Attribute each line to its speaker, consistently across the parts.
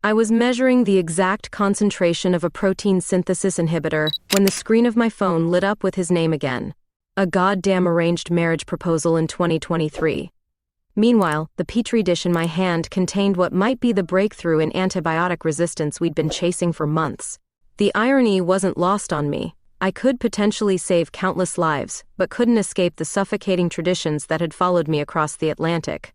Speaker 1: I was measuring the exact concentration of a protein synthesis inhibitor when the screen of my phone lit up with his name again. A goddamn arranged marriage proposal in 2023. Meanwhile, the petri dish in my hand contained what might be the breakthrough in antibiotic resistance we'd been chasing for months. The irony wasn't lost on me. I could potentially save countless lives, but couldn't escape the suffocating traditions that had followed me across the Atlantic.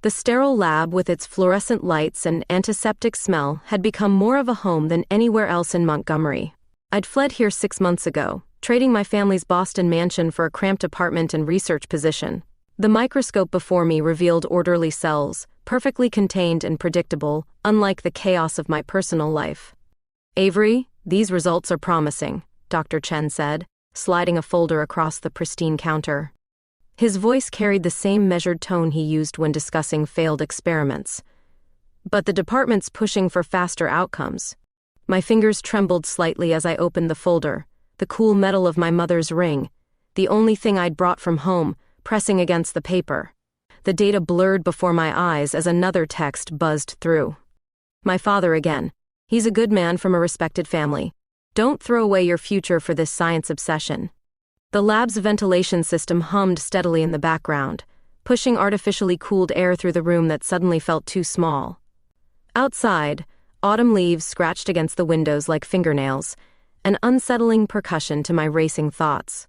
Speaker 1: The sterile lab with its fluorescent lights and antiseptic smell had become more of a home than anywhere else in Montgomery. I'd fled here 6 months ago, trading my family's Boston mansion for a cramped apartment and research position. The microscope before me revealed orderly cells, perfectly contained and predictable, unlike the chaos of my personal life. "Avery, these results are promising," Dr. Chen said, sliding a folder across the pristine counter. His voice carried the same measured tone he used when discussing failed experiments. "But the department's pushing for faster outcomes." My fingers trembled slightly as I opened the folder, the cool metal of my mother's ring, the only thing I'd brought from home, pressing against the paper. The data blurred before my eyes as another text buzzed through. "My father again. He's a good man from a respected family. Don't throw away your future for this science obsession." The lab's ventilation system hummed steadily in the background, pushing artificially cooled air through the room that suddenly felt too small. Outside, autumn leaves scratched against the windows like fingernails, an unsettling percussion to my racing thoughts.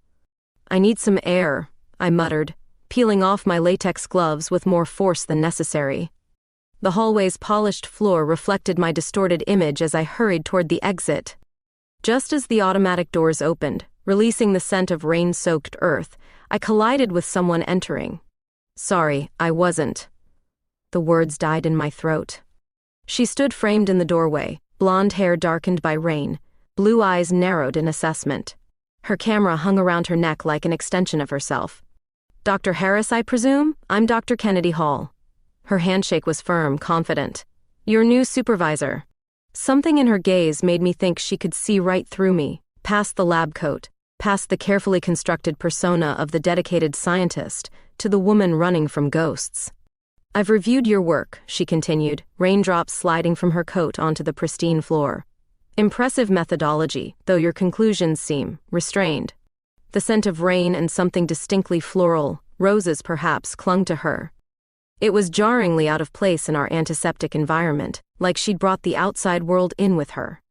Speaker 1: "I need some air," I muttered, peeling off my latex gloves with more force than necessary. The hallway's polished floor reflected my distorted image as I hurried toward the exit. Just as the automatic doors opened, releasing the scent of rain-soaked earth, I collided with someone entering. "Sorry, I wasn't." The words died in my throat. She stood framed in the doorway, blonde hair darkened by rain, blue eyes narrowed in assessment. Her camera hung around her neck like an extension of herself. "Dr. Harris, I presume? I'm Dr. Kennedy Hall." Her handshake was firm, confident. "Your new supervisor." Something in her gaze made me think she could see right through me, past the lab coat, past the carefully constructed persona of the dedicated scientist, to the woman running from ghosts. "I've reviewed your work," she continued, raindrops sliding from her coat onto the pristine floor. "Impressive methodology, though your conclusions seem restrained." The scent of rain and something distinctly floral, roses perhaps, clung to her. It was jarringly out of place in our antiseptic environment, like she'd brought the outside world in with her.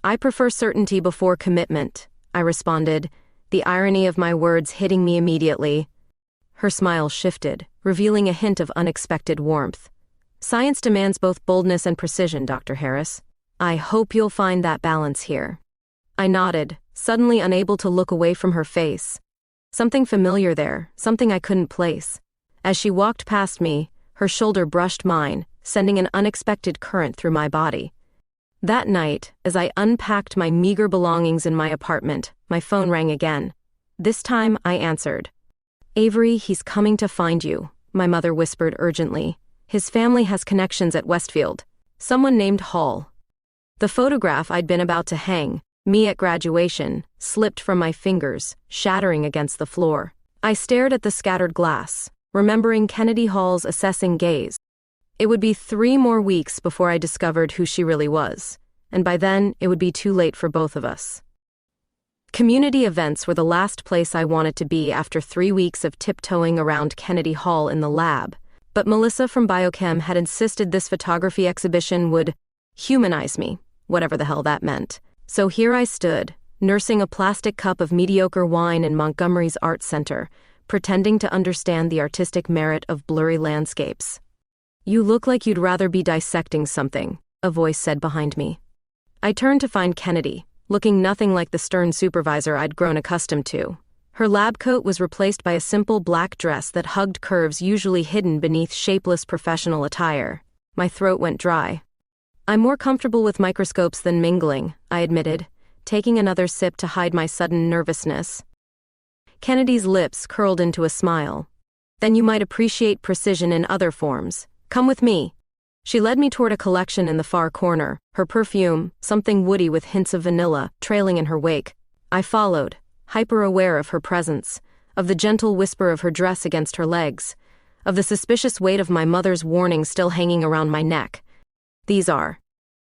Speaker 1: "I prefer certainty before commitment," I responded, the irony of my words hitting me immediately. Her smile shifted, revealing a hint of unexpected warmth. "Science demands both boldness and precision, Dr. Harris. I hope you'll find that balance here." I nodded, suddenly unable to look away from her face. Something familiar there, something I couldn't place. As she walked past me, her shoulder brushed mine, sending an unexpected current through my body. That night, as I unpacked my meager belongings in my apartment, my phone rang again. This time, I answered. "Avery, he's coming to find you," my mother whispered urgently. "His family has connections at Westfield. Someone named Hall." The photograph I'd been about to hang, me at graduation, slipped from my fingers, shattering against the floor. I stared at the scattered glass, remembering Kennedy Hall's assessing gaze. It would be 3 more weeks before I discovered who she really was, and by then it would be too late for both of us. Community events were the last place I wanted to be after 3 weeks of tiptoeing around Kennedy Hall in the lab, but Melissa from Biochem had insisted this photography exhibition would humanize me, whatever the hell that meant. So here I stood, nursing a plastic cup of mediocre wine in Montgomery's Art Center, pretending to understand the artistic merit of blurry landscapes. "You look like you'd rather be dissecting something," a voice said behind me. I turned to find Kennedy, looking nothing like the stern supervisor I'd grown accustomed to. Her lab coat was replaced by a simple black dress that hugged curves usually hidden beneath shapeless professional attire. My throat went dry. "I'm more comfortable with microscopes than mingling," I admitted, taking another sip to hide my sudden nervousness. Kennedy's lips curled into a smile. "Then you might appreciate precision in other forms. Come with me." She led me toward a collection in the far corner, her perfume, something woody with hints of vanilla, trailing in her wake. I followed, hyper-aware of her presence, of the gentle whisper of her dress against her legs, of the suspicious weight of my mother's warning still hanging around my neck. "These are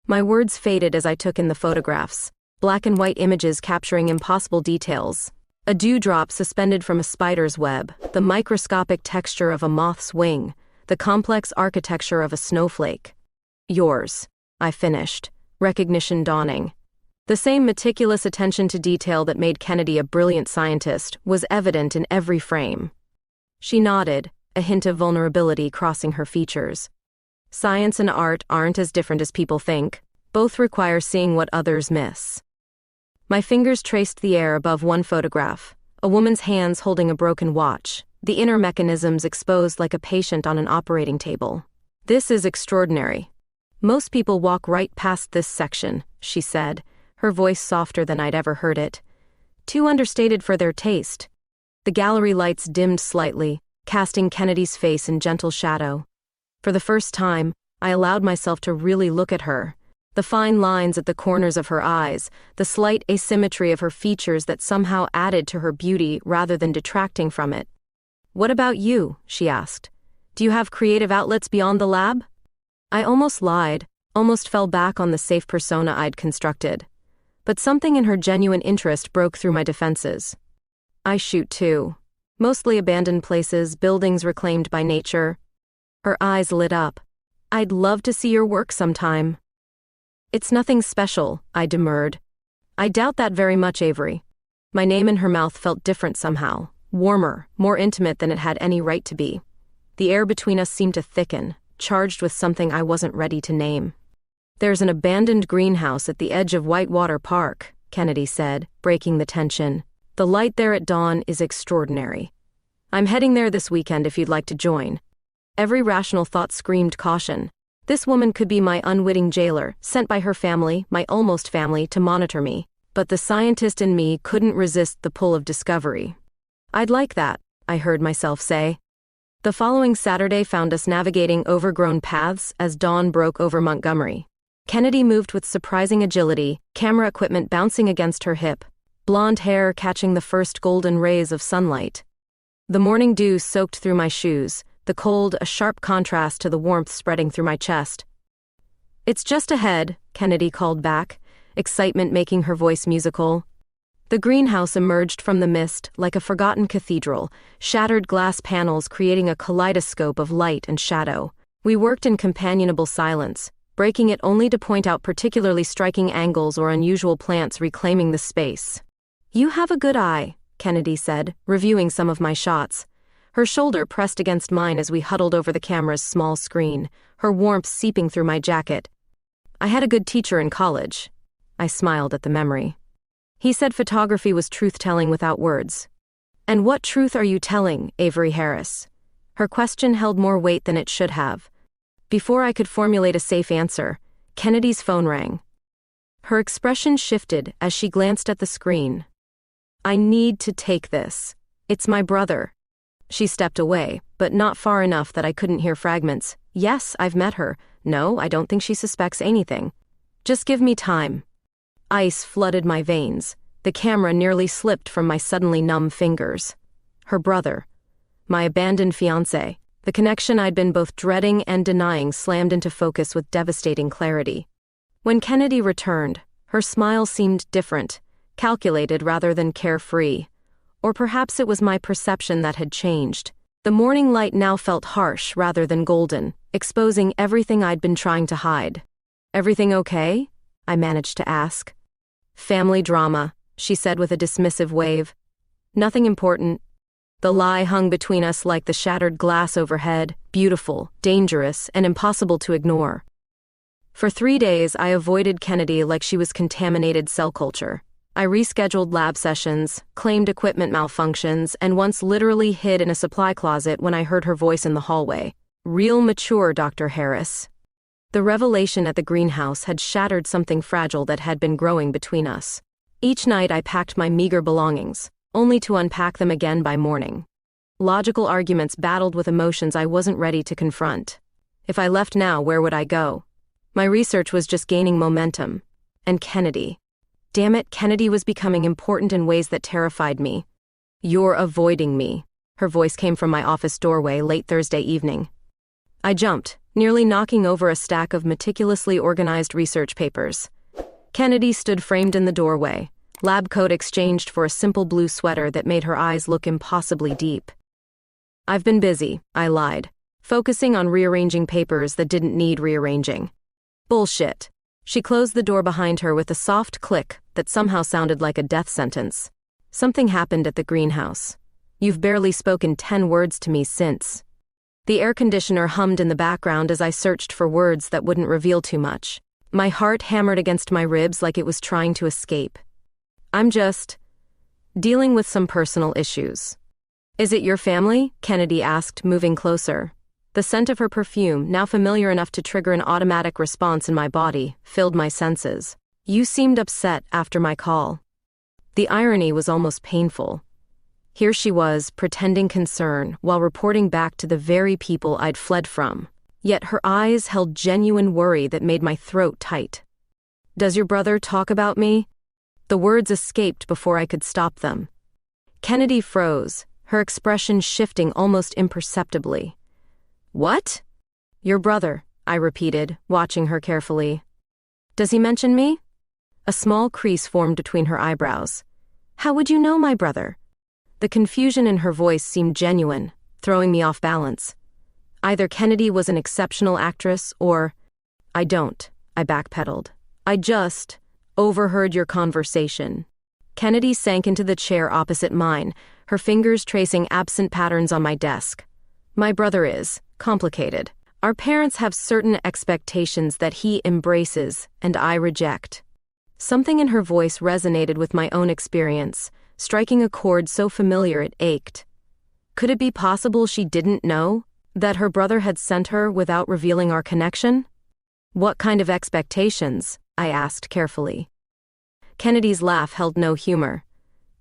Speaker 1: My words faded as I took in the photographs, black and white images capturing impossible details. A dewdrop suspended from a spider's web, the microscopic texture of a moth's wing, the complex architecture of a snowflake. Yours, I finished, recognition dawning. The same meticulous attention to detail that made Kennedy a brilliant scientist was evident in every frame. She nodded, a hint of vulnerability crossing her features. Science and art aren't as different as people think. Both require seeing what others miss. My fingers traced the air above one photograph, a woman's hands holding a broken watch, the inner mechanisms exposed like a patient on an operating table. This is extraordinary. Most people walk right past this section, she said, her voice softer than I'd ever heard it. Too understated for their taste. The gallery lights dimmed slightly, casting Kennedy's face in gentle shadow. For the first time, I allowed myself to really look at her. The fine lines at the corners of her eyes, the slight asymmetry of her features that somehow added to her beauty rather than detracting from it. "What about you?" she asked. "Do you have creative outlets beyond the lab?" I almost lied, almost fell back on the safe persona I'd constructed. But something in her genuine interest broke through my defenses. "I shoot too. Mostly abandoned places, buildings reclaimed by nature." Her eyes lit up. "I'd love to see your work sometime." "It's nothing special," I demurred. "I doubt that very much, Avery." My name in her mouth felt different somehow, warmer, more intimate than it had any right to be. The air between us seemed to thicken, charged with something I wasn't ready to name. "There's an abandoned greenhouse at the edge of Whitewater Park," Kennedy said, breaking the tension. "The light there at dawn is extraordinary. I'm heading there this weekend if you'd like to join." Every rational thought screamed caution. This woman could be my unwitting jailer, sent by her family, my almost family, to monitor me. But the scientist in me couldn't resist the pull of discovery. "I'd like that," I heard myself say. The following Saturday found us navigating overgrown paths as dawn broke over Montgomery. Kennedy moved with surprising agility, camera equipment bouncing against her hip, blonde hair catching the first golden rays of sunlight. The morning dew soaked through my shoes, the cold a sharp contrast to the warmth spreading through my chest. "It's just ahead," Kennedy called back, excitement making her voice musical. The greenhouse emerged from the mist like a forgotten cathedral, shattered glass panels creating a kaleidoscope of light and shadow. We worked in companionable silence, breaking it only to point out particularly striking angles or unusual plants reclaiming the space. "You have a good eye," Kennedy said, reviewing some of my shots. Her shoulder pressed against mine as we huddled over the camera's small screen, her warmth seeping through my jacket. "I had a good teacher in college." I smiled at the memory. "He said photography was truth-telling without words." "And what truth are you telling, Avery Harris?" Her question held more weight than it should have. Before I could formulate a safe answer, Kennedy's phone rang. Her expression shifted as she glanced at the screen. "I need to take this. It's my brother." She stepped away, but not far enough that I couldn't hear fragments. "Yes, I've met her. No, I don't think she suspects anything. Just give me time." Ice flooded my veins. The camera nearly slipped from my suddenly numb fingers. Her brother. My abandoned fiancé. The connection I'd been both dreading and denying slammed into focus with devastating clarity. When Kennedy returned, her smile seemed different, calculated rather than carefree. Or perhaps it was my perception that had changed. The morning light now felt harsh rather than golden, exposing everything I'd been trying to hide. "Everything okay?" I managed to ask. "Family drama," she said with a dismissive wave. "Nothing important." The lie hung between us like the shattered glass overhead, beautiful, dangerous, and impossible to ignore. For 3 days, I avoided Kennedy like she was contaminated cell culture. I rescheduled lab sessions, claimed equipment malfunctions, and once literally hid in a supply closet when I heard her voice in the hallway. "Real mature, Dr. Harris." The revelation at the greenhouse had shattered something fragile that had been growing between us. Each night I packed my meager belongings, only to unpack them again by morning. Logical arguments battled with emotions I wasn't ready to confront. If I left now, where would I go? My research was just gaining momentum. And Kennedy. Damn it, Kennedy was becoming important in ways that terrified me. "You're avoiding me." Her voice came from my office doorway late Thursday evening. I jumped, nearly knocking over a stack of meticulously organized research papers. Kennedy stood framed in the doorway, lab coat exchanged for a simple blue sweater that made her eyes look impossibly deep. "I've been busy," I lied, focusing on rearranging papers that didn't need rearranging. "Bullshit." She closed the door behind her with a soft click that somehow sounded like a death sentence. "Something happened at the greenhouse. You've barely spoken 10 words to me since." The air conditioner hummed in the background as I searched for words that wouldn't reveal too much. My heart hammered against my ribs like it was trying to escape. "I'm just dealing with some personal issues." "Is it your family?" Kennedy asked, moving closer. The scent of her perfume, now familiar enough to trigger an automatic response in my body, filled my senses. "You seemed upset after my call." The irony was almost painful. Here she was, pretending concern, while reporting back to the very people I'd fled from. Yet her eyes held genuine worry that made my throat tight. "Does your brother talk about me?" The words escaped before I could stop them. Kennedy froze, her expression shifting almost imperceptibly. "What?" "Your brother," I repeated, watching her carefully. "Does he mention me?" A small crease formed between her eyebrows. "How would you know my brother?" The confusion in her voice seemed genuine, throwing me off balance. Either Kennedy was an exceptional actress or... "I don't," I backpedaled. "I just overheard your conversation." Kennedy sank into the chair opposite mine, her fingers tracing absent patterns on my desk. "My brother is complicated. Our parents have certain expectations that he embraces and I reject." Something in her voice resonated with my own experience, striking a chord so familiar it ached. Could it be possible she didn't know that her brother had sent her without revealing our connection? "What kind of expectations?" I asked carefully. Kennedy's laugh held no humor.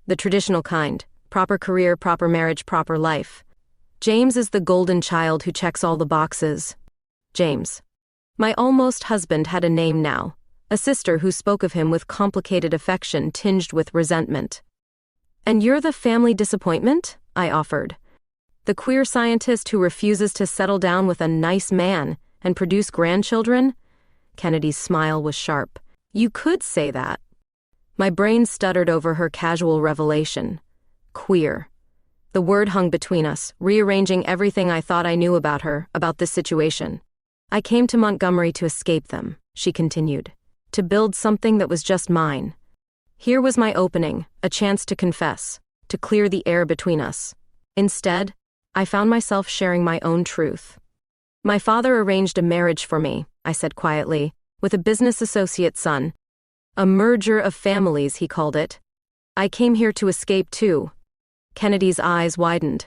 Speaker 1: "The traditional kind. Proper career, proper marriage, proper life. James is the golden child who checks all the boxes." James. My almost husband had a name now, a sister who spoke of him with complicated affection tinged with resentment. "And you're the family disappointment?" I offered. "The queer scientist who refuses to settle down with a nice man and produce grandchildren?" Kennedy's smile was sharp. "You could say that." My brain stuttered over her casual revelation. Queer. The word hung between us, rearranging everything I thought I knew about her, about this situation. "I came to Montgomery to escape them," she continued. "To build something that was just mine. Here was my opening, a chance to confess, to clear the air between us. Instead, I found myself sharing my own truth. My father arranged a marriage for me," I said quietly, "with a business associate son. A merger of families, he called it. I came here to escape too." Kennedy's eyes widened.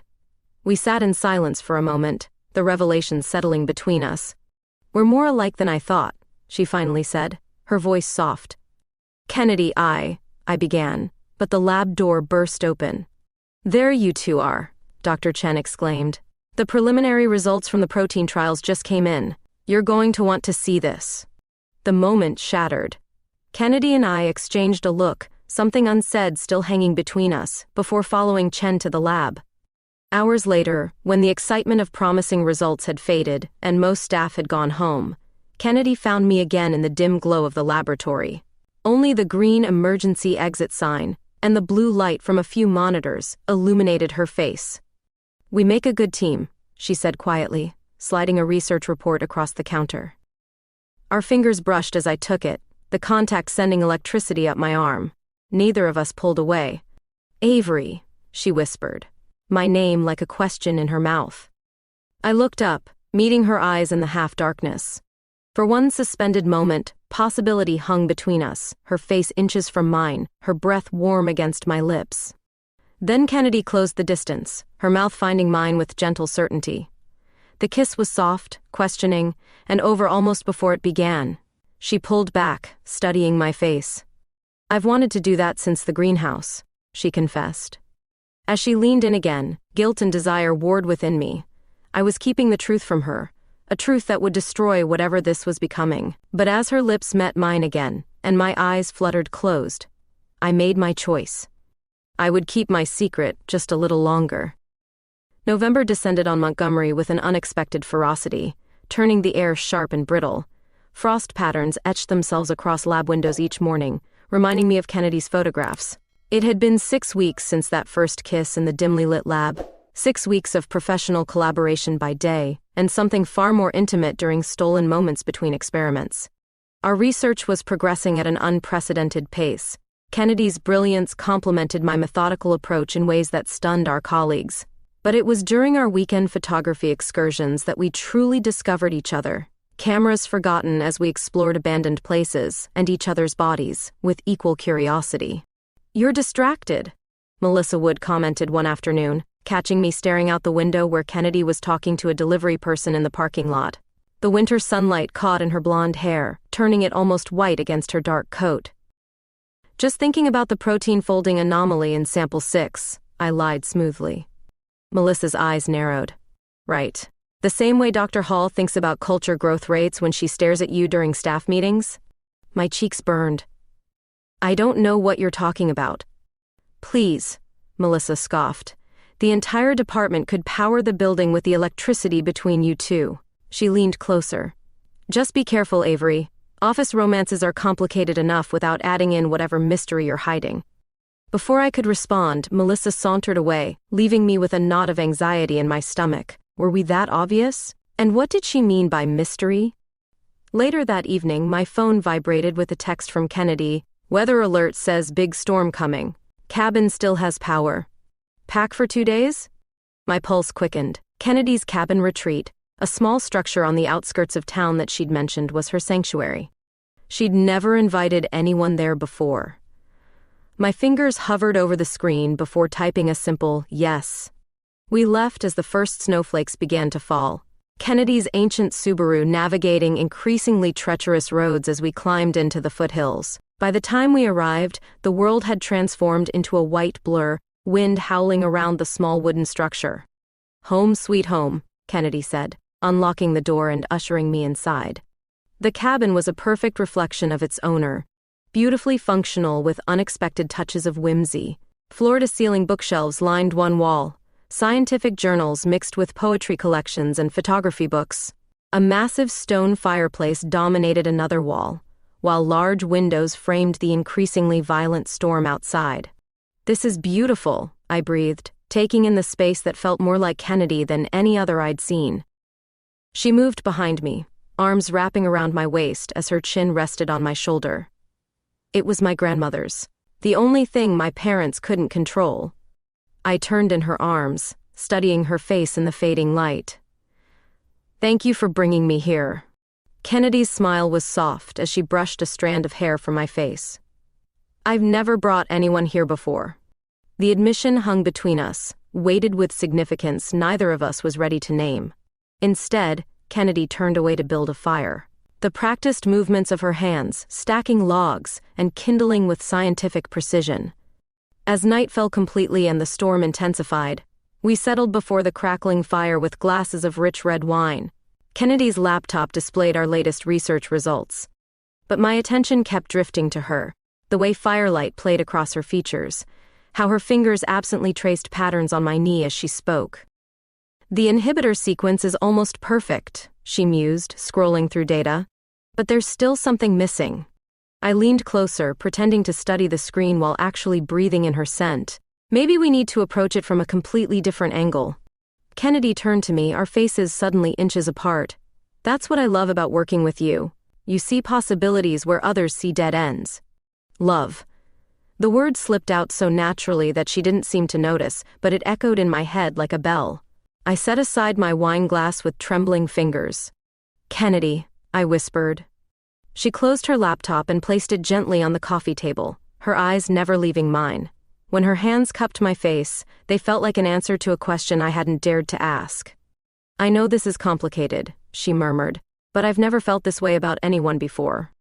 Speaker 1: We sat in silence for a moment, the revelation settling between us. "We're more alike than I thought," she finally said, her voice soft. "Kennedy, I began, but the lab door burst open. "There you two are," Dr. Chen exclaimed. "The preliminary results from the protein trials just came in. You're going to want to see this." The moment shattered. Kennedy and I exchanged a look, something unsaid still hanging between us, before following Chen to the lab. Hours later, when the excitement of promising results had faded and most staff had gone home, Kennedy found me again in the dim glow of the laboratory. Only the green emergency exit sign and the blue light from a few monitors illuminated her face. "We make a good team," she said quietly, sliding a research report across the counter. Our fingers brushed as I took it, the contact sending electricity up my arm. Neither of us pulled away. "Avery," she whispered, my name like a question in her mouth. I looked up, meeting her eyes in the half-darkness. For one suspended moment, possibility hung between us, her face inches from mine, her breath warm against my lips. Then Kennedy closed the distance, her mouth finding mine with gentle certainty. The kiss was soft, questioning, and over almost before it began. She pulled back, studying my face. "I've wanted to do that since the greenhouse," she confessed. As she leaned in again, guilt and desire warred within me. I was keeping the truth from her, a truth that would destroy whatever this was becoming. But as her lips met mine again, and my eyes fluttered closed, I made my choice. I would keep my secret just a little longer. November descended on Montgomery with an unexpected ferocity, turning the air sharp and brittle. Frost patterns etched themselves across lab windows each morning, reminding me of Kennedy's photographs. It had been 6 weeks since that first kiss in the dimly lit lab, 6 weeks of professional collaboration by day, and something far more intimate during stolen moments between experiments. Our research was progressing at an unprecedented pace. Kennedy's brilliance complemented my methodical approach in ways that stunned our colleagues. But it was during our weekend photography excursions that we truly discovered each other, cameras forgotten as we explored abandoned places and each other's bodies with equal curiosity. "You're distracted," Melissa Wood commented one afternoon, catching me staring out the window where Kennedy was talking to a delivery person in the parking lot. The winter sunlight caught in her blonde hair, turning it almost white against her dark coat. "Just thinking about the protein folding anomaly in sample 6, I lied smoothly. Melissa's eyes narrowed. "Right. The same way Dr. Hall thinks about culture growth rates when she stares at you during staff meetings?" My cheeks burned. "I don't know what you're talking about." "Please," Melissa scoffed. "The entire department could power the building with the electricity between you two." She leaned closer. "Just be careful, Avery. Office romances are complicated enough without adding in whatever mystery you're hiding." Before I could respond, Melissa sauntered away, leaving me with a knot of anxiety in my stomach. Were we that obvious? And what did she mean by mystery? Later that evening, my phone vibrated with a text from Kennedy. "Weather alert says big storm coming. Cabin still has power. Pack for 2 days?" My pulse quickened. Kennedy's cabin retreat, a small structure on the outskirts of town that she'd mentioned, was her sanctuary. She'd never invited anyone there before. My fingers hovered over the screen before typing a simple yes. We left as the first snowflakes began to fall. Kennedy's ancient Subaru navigating increasingly treacherous roads as we climbed into the foothills. By the time we arrived, the world had transformed into a white blur, wind howling around the small wooden structure. "Home sweet home," Kennedy said, unlocking the door and ushering me inside. The cabin was a perfect reflection of its owner, beautifully functional with unexpected touches of whimsy. Floor-to-ceiling bookshelves lined one wall, scientific journals mixed with poetry collections and photography books. A massive stone fireplace dominated another wall, while large windows framed the increasingly violent storm outside. "This is beautiful," I breathed, taking in the space that felt more like Kennedy than any other I'd seen. She moved behind me, arms wrapping around my waist as her chin rested on my shoulder. It was my grandmother's, the only thing my parents couldn't control. I turned in her arms, studying her face in the fading light. "Thank you for bringing me here." Kennedy's smile was soft as she brushed a strand of hair from my face. "I've never brought anyone here before." The admission hung between us, weighted with significance neither of us was ready to name. Instead, Kennedy turned away to build a fire. The practiced movements of her hands, stacking logs and kindling with scientific precision. As night fell completely and the storm intensified, we settled before the crackling fire with glasses of rich red wine. Kennedy's laptop displayed our latest research results. But my attention kept drifting to her, the way firelight played across her features, how her fingers absently traced patterns on my knee as she spoke. "The inhibitor sequence is almost perfect," she mused, scrolling through data. "But there's still something missing." I leaned closer, pretending to study the screen while actually breathing in her scent. "Maybe we need to approach it from a completely different angle." Kennedy turned to me, our faces suddenly inches apart. "That's what I love about working with you. You see possibilities where others see dead ends." "Love." The word slipped out so naturally that she didn't seem to notice, but it echoed in my head like a bell. I set aside my wine glass with trembling fingers. "Kennedy," I whispered. She closed her laptop and placed it gently on the coffee table, her eyes never leaving mine. When her hands cupped my face, they felt like an answer to a question I hadn't dared to ask. "I know this is complicated," she murmured, "but I've never felt this way about anyone before."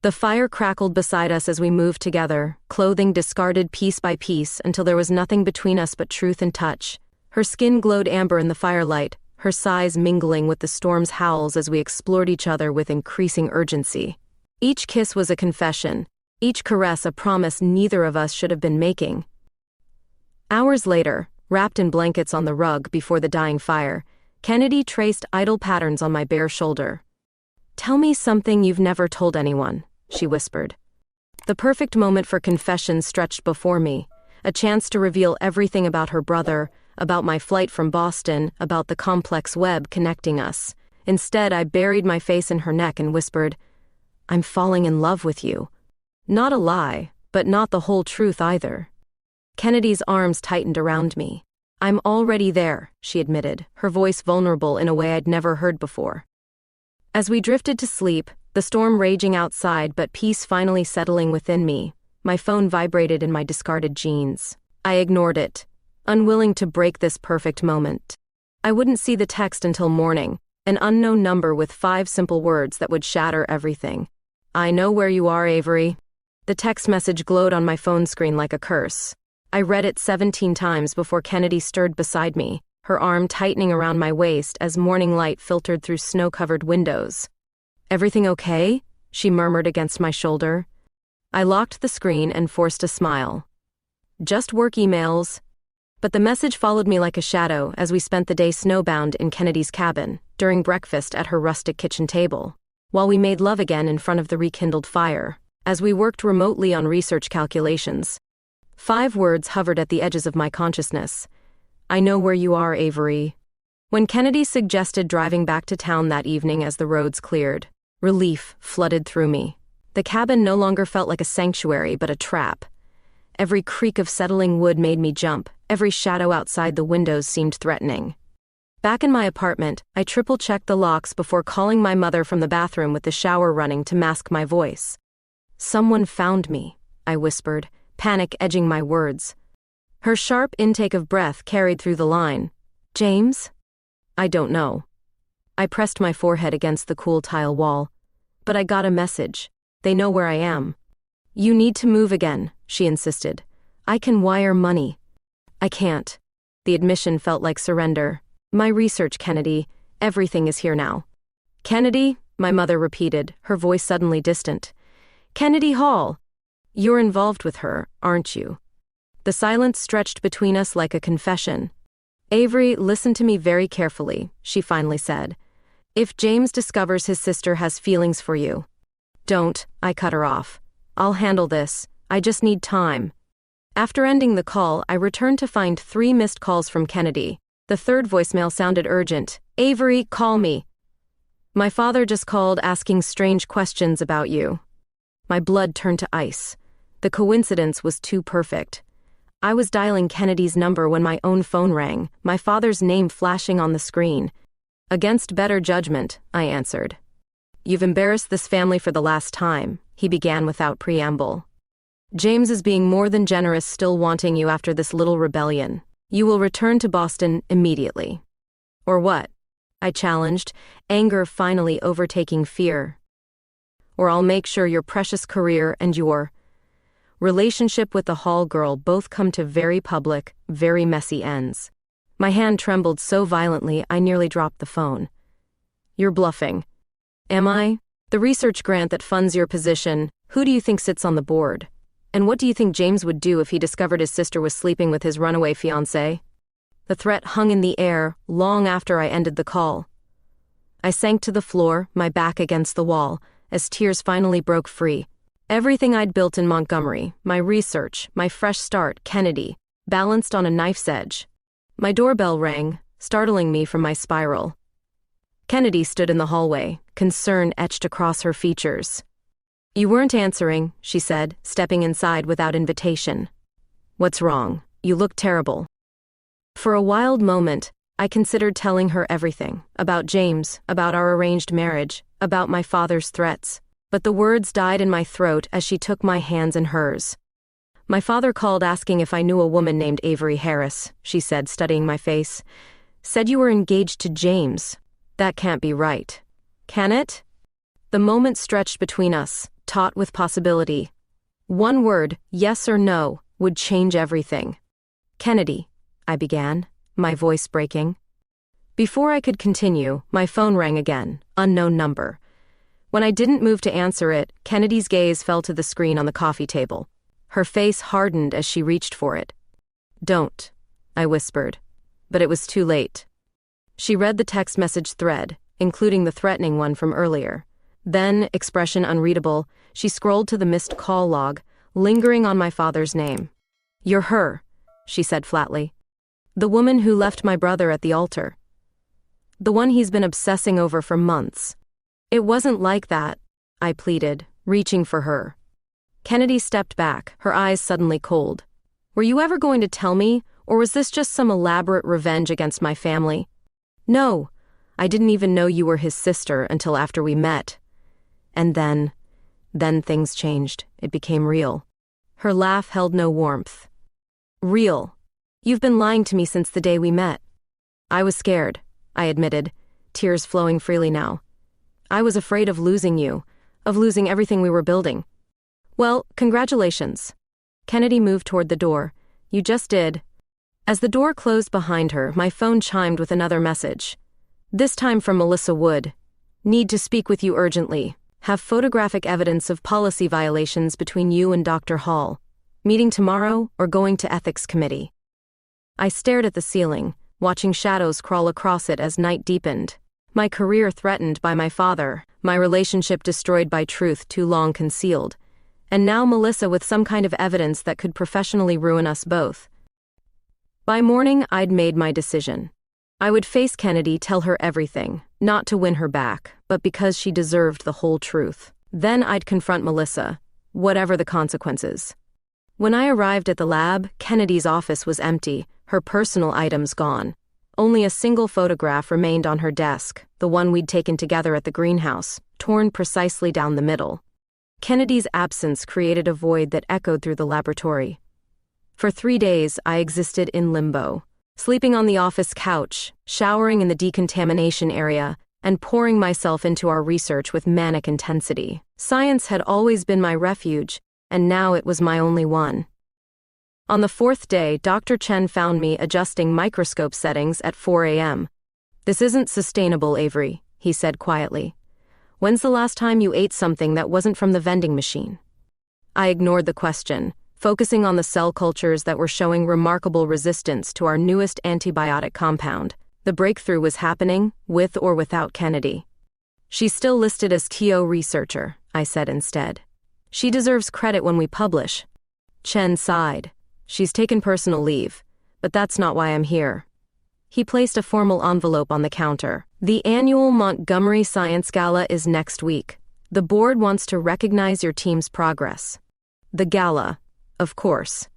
Speaker 1: The fire crackled beside us as we moved together, clothing discarded piece by piece until there was nothing between us but truth and touch. Her skin glowed amber in the firelight, her sighs mingling with the storm's howls as we explored each other with increasing urgency. Each kiss was a confession, each caress a promise neither of us should have been making. Hours later, wrapped in blankets on the rug before the dying fire, Kennedy traced idle patterns on my bare shoulder. "Tell me something you've never told anyone," she whispered. The perfect moment for confession stretched before me, a chance to reveal everything about her brother, about my flight from Boston, about the complex web connecting us. Instead, I buried my face in her neck and whispered, "I'm falling in love with you." Not a lie, but not the whole truth either. Kennedy's arms tightened around me. "I'm already there," she admitted, her voice vulnerable in a way I'd never heard before. As we drifted to sleep, the storm raging outside but peace finally settling within me, my phone vibrated in my discarded jeans. I ignored it, unwilling to break this perfect moment. I wouldn't see the text until morning, an unknown number with 5 simple words that would shatter everything. "I know where you are, Avery." The text message glowed on my phone screen like a curse. I read it 17 times before Kennedy stirred beside me, her arm tightening around my waist as morning light filtered through snow-covered windows. "Everything okay?" she murmured against my shoulder. I locked the screen and forced a smile. "Just work emails." But the message followed me like a shadow as we spent the day snowbound in Kennedy's cabin, during breakfast at her rustic kitchen table, while we made love again in front of the rekindled fire, as we worked remotely on research calculations. 5 words hovered at the edges of my consciousness. "I know where you are, Avery." When Kennedy suggested driving back to town that evening as the roads cleared, relief flooded through me. The cabin no longer felt like a sanctuary but a trap. Every creak of settling wood made me jump, every shadow outside the windows seemed threatening. Back in my apartment, I triple-checked the locks before calling my mother from the bathroom with the shower running to mask my voice. "Someone found me," I whispered, panic edging my words. Her sharp intake of breath carried through the line. "James?" "I don't know." I pressed my forehead against the cool tile wall. "But I got a message. They know where I am." "You need to move again," she insisted. "I can wire money." "I can't." The admission felt like surrender. "My research, Kennedy. Everything is here now." "Kennedy?" my mother repeated, her voice suddenly distant. "Kennedy Hall." "You're involved with her, aren't you?" The silence stretched between us like a confession. "Avery, listen to me very carefully," she finally said. "If James discovers his sister has feelings for you—" "Don't," I cut her off. "I'll handle this. I just need time." After ending the call, I returned to find 3 missed calls from Kennedy. The third voicemail sounded urgent. "Avery, call me. My father just called asking strange questions about you." My blood turned to ice. The coincidence was too perfect. I was dialing Kennedy's number when my own phone rang, my father's name flashing on the screen. "Against better judgment," I answered. "You've embarrassed this family for the last time," he began without preamble. "James is being more than generous, still wanting you after this little rebellion. You will return to Boston immediately." "Or what?" I challenged, anger finally overtaking fear. "Or I'll make sure your precious career and your relationship with the Hall girl both come to very public, very messy ends." My hand trembled so violently I nearly dropped the phone. "You're bluffing." "Am I? The research grant that funds your position, who do you think sits on the board? And what do you think James would do if he discovered his sister was sleeping with his runaway fiancé?" The threat hung in the air long after I ended the call. I sank to the floor, my back against the wall, as tears finally broke free. Everything I'd built in Montgomery, my research, my fresh start, Kennedy, balanced on a knife's edge. My doorbell rang, startling me from my spiral. Kennedy stood in the hallway, concern etched across her features. "You weren't answering," she said, stepping inside without invitation. "What's wrong? You look terrible." For a wild moment, I considered telling her everything, about James, about our arranged marriage, about my father's threats. But the words died in my throat as she took my hands in hers. "My father called asking if I knew a woman named Avery Harris," she said, studying my face. "Said you were engaged to James. That can't be right. Can it?" The moment stretched between us, taut with possibility. One word, yes or no, would change everything. "Kennedy," I began, my voice breaking. Before I could continue, my phone rang again, unknown number. When I didn't move to answer it, Kennedy's gaze fell to the screen on the coffee table. Her face hardened as she reached for it. "Don't," I whispered. But it was too late. She read the text message thread, including the threatening one from earlier. Then, expression unreadable, she scrolled to the missed call log, lingering on my father's name. "You're her," she said flatly. "The woman who left my brother at the altar. The one he's been obsessing over for months." "It wasn't like that," I pleaded, reaching for her. Kennedy stepped back, her eyes suddenly cold. "Were you ever going to tell me, or was this just some elaborate revenge against my family?" "No, I didn't even know you were his sister until after we met." And then things changed. It became real. Her laugh held no warmth. "Real? You've been lying to me since the day we met." "I was scared," I admitted, tears flowing freely now. "I was afraid of losing you, of losing everything we were building." "Well, congratulations." Kennedy moved toward the door. "You just did." As the door closed behind her, my phone chimed with another message. This time from Melissa Wood. "Need to speak with you urgently. Have photographic evidence of policy violations between you and Dr. Hall. Meeting tomorrow or going to ethics committee." I stared at the ceiling, watching shadows crawl across it as night deepened. My career threatened by my father, my relationship destroyed by truth too long concealed, and now Melissa with some kind of evidence that could professionally ruin us both. By morning, I'd made my decision. I would face Kennedy, tell her everything, not to win her back, but because she deserved the whole truth. Then I'd confront Melissa, whatever the consequences. When I arrived at the lab, Kennedy's office was empty, her personal items gone. Only a single photograph remained on her desk, the one we'd taken together at the greenhouse, torn precisely down the middle. Kennedy's absence created a void that echoed through the laboratory. For 3 days, I existed in limbo, sleeping on the office couch, showering in the decontamination area, and pouring myself into our research with manic intensity. Science had always been my refuge, and now it was my only one. On the 4th day, Dr. Chen found me adjusting microscope settings at 4 a.m. "This isn't sustainable, Avery," he said quietly. "When's the last time you ate something that wasn't from the vending machine?" I ignored the question, focusing on the cell cultures that were showing remarkable resistance to our newest antibiotic compound. The breakthrough was happening, with or without Kennedy. "She's still listed as TO researcher," I said instead. "She deserves credit when we publish." Chen sighed. "She's taken personal leave, but that's not why I'm here." He placed a formal envelope on the counter. "The annual Montgomery Science Gala is next week. The board wants to recognize your team's progress." The gala, of course.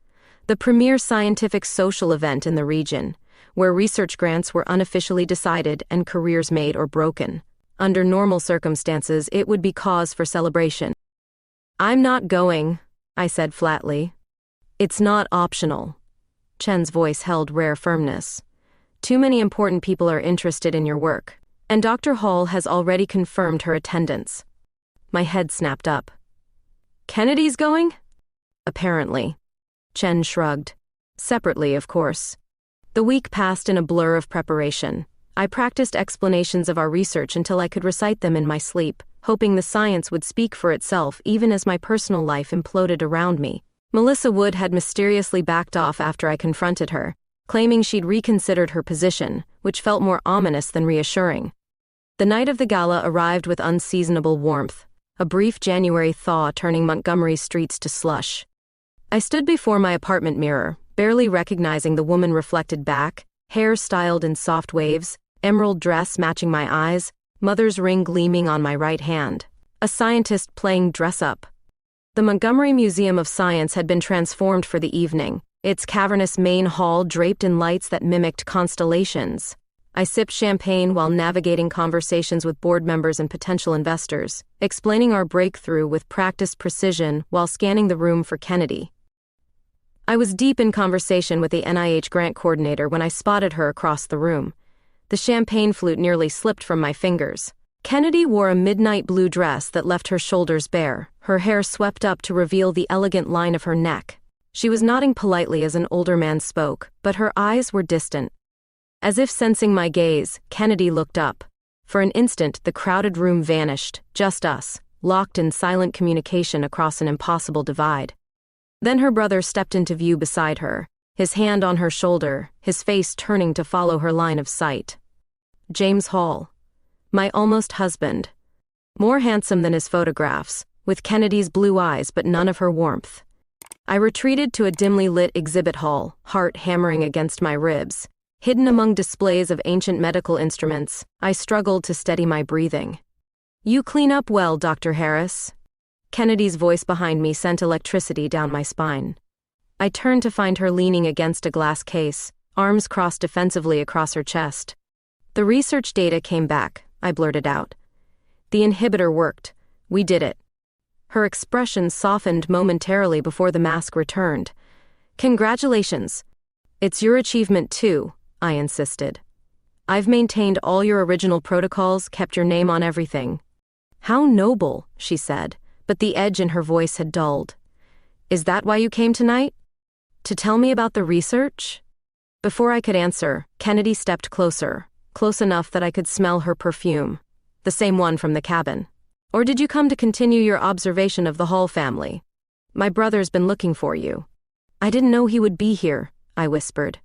Speaker 1: The premier scientific social event in the region, where research grants were unofficially decided and careers made or broken. Under normal circumstances, it would be cause for celebration. "I'm not going," I said flatly. "It's not optional." Chen's voice held rare firmness. "Too many important people are interested in your work, and Dr. Hall has already confirmed her attendance." My head snapped up. "Kennedy's going?" "Apparently." Chen shrugged. "Separately, of course." The week passed in a blur of preparation. I practiced explanations of our research until I could recite them in my sleep, hoping the science would speak for itself even as my personal life imploded around me. Melissa Wood had mysteriously backed off after I confronted her, claiming she'd reconsidered her position, which felt more ominous than reassuring. The night of the gala arrived with unseasonable warmth, a brief January thaw turning Montgomery's streets to slush. I stood before my apartment mirror, barely recognizing the woman reflected back, hair styled in soft waves, emerald dress matching my eyes, mother's ring gleaming on my right hand. A scientist playing dress-up. The Montgomery Museum of Science had been transformed for the evening, its cavernous main hall draped in lights that mimicked constellations. I sipped champagne while navigating conversations with board members and potential investors, explaining our breakthrough with practiced precision while scanning the room for Kennedy. I was deep in conversation with the NIH grant coordinator when I spotted her across the room. The champagne flute nearly slipped from my fingers. Kennedy wore a midnight blue dress that left her shoulders bare, her hair swept up to reveal the elegant line of her neck. She was nodding politely as an older man spoke, but her eyes were distant. As if sensing my gaze, Kennedy looked up. For an instant, the crowded room vanished, just us, locked in silent communication across an impossible divide. Then her brother stepped into view beside her, his hand on her shoulder, his face turning to follow her line of sight. James Hall. My almost husband. More handsome than his photographs, with Kennedy's blue eyes but none of her warmth. I retreated to a dimly lit exhibit hall, heart hammering against my ribs. Hidden among displays of ancient medical instruments, I struggled to steady my breathing. "You clean up well, Dr. Harris." Kennedy's voice behind me sent electricity down my spine. I turned to find her leaning against a glass case, arms crossed defensively across her chest. "The research data came back," I blurted out. "The inhibitor worked. We did it." Her expression softened momentarily before the mask returned. "Congratulations. It's your achievement too," I insisted. "I've maintained all your original protocols, kept your name on everything." "How noble," she said, but the edge in her voice had dulled. "Is that why you came tonight? To tell me about the research?" Before I could answer, Kennedy stepped closer, close enough that I could smell her perfume. The same one from the cabin. "Or did you come to continue your observation of the Hall family? My brother's been looking for you." "I didn't know he would be here," I whispered.